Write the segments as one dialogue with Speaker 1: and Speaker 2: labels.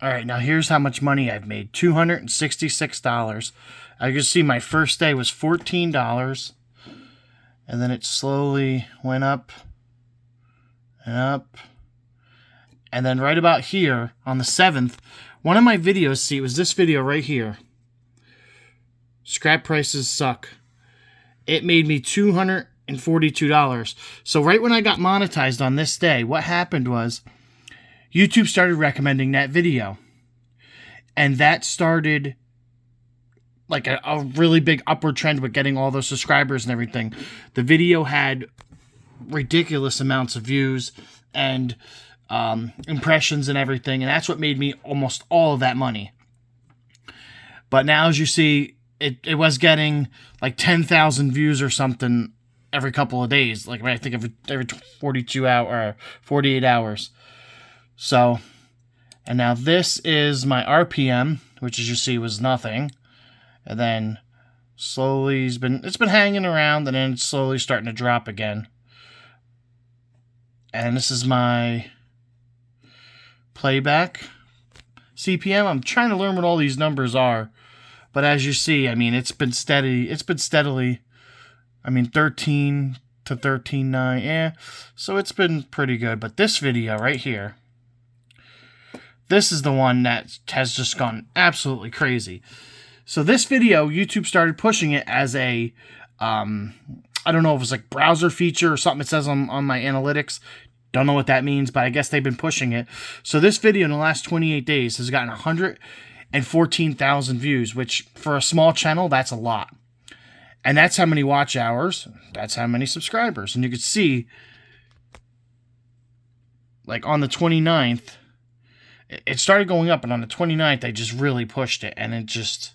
Speaker 1: All right, now here's how much money I've made. $266. I can see my first day was $14. And then it slowly went up and up. And then right about here on the 7th, one of my videos, see, it was this video right here. Scrap prices suck. It made me $242. So right when I got monetized on this day, what happened was YouTube started recommending that video. And that started like a really big upward trend with getting all those subscribers and everything. The video had ridiculous amounts of views and impressions and everything. And that's what made me almost all of that money. But now, as you see, it was getting like 10,000 views or something every couple of days. Like I think every 48 hours. So, and now this is my RPM, which as you see was nothing. And then slowly it's been hanging around, and then it's slowly starting to drop again. And this is my playback CPM. I'm trying to learn what all these numbers are. But as you see, I mean, it's been steady. It's been steadily, 13 to 13.9. Yeah, so it's been pretty good. But this video right here, this is the one that has just gone absolutely crazy. So this video, YouTube started pushing it as a, I don't know if it's like browser feature or something it says on my analytics. Don't know what that means, but I guess they've been pushing it. So this video in the last 28 days has gotten 114,000 views, which for a small channel, that's a lot. And that's how many watch hours. That's how many subscribers. And you can see, like on the 29th, it started going up, and on the 29th, they just really pushed it, and it just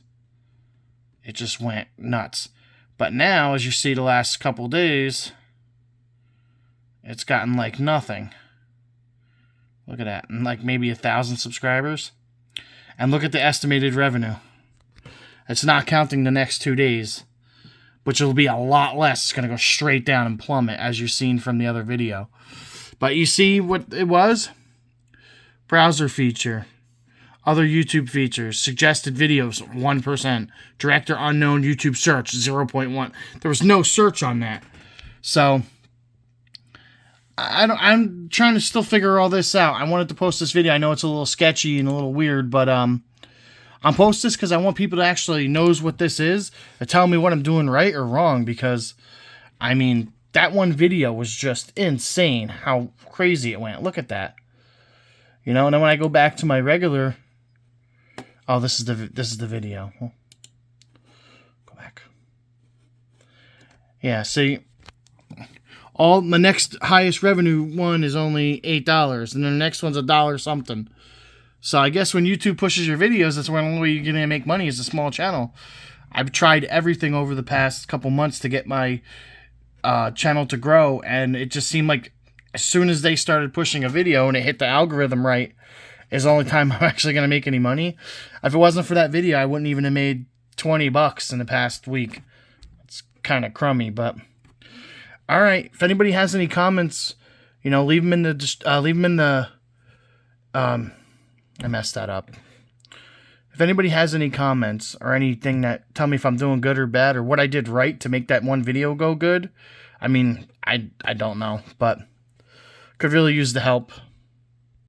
Speaker 1: went nuts. But now, as you see the last couple days, it's gotten like nothing. Look at that. And like maybe 1,000 subscribers. And look at the estimated revenue. It's not counting the next 2 days, which will be a lot less. It's going to go straight down and plummet, as you've seen from the other video. But you see what it was? Browser feature. Other YouTube features. Suggested videos, 1%. Director unknown YouTube search, 0.1. There was no search on that. So, I'm trying to still figure all this out. I wanted to post this video. I know it's a little sketchy and a little weird, but I'm post this because I want people to actually knows what this is to tell me what I'm doing right or wrong, because, that one video was just insane how crazy it went. Look at that. And then when I go back to my regular... Oh, this is the video. Go back. Yeah, see... my next highest revenue one is only $8, and then the next one's $1 something. So I guess when YouTube pushes your videos, that's the only way you're going to make money is a small channel. I've tried everything over the past couple months to get my channel to grow, and it just seemed like as soon as they started pushing a video and it hit the algorithm right, is the only time I'm actually going to make any money. If it wasn't for that video, I wouldn't even have made $20 in the past week. It's kind of crummy, but... All right. If anybody has any comments, leave them in the. I messed that up. If anybody has any comments or anything that tell me if I'm doing good or bad or what I did right to make that one video go good, I don't know, but could really use the help.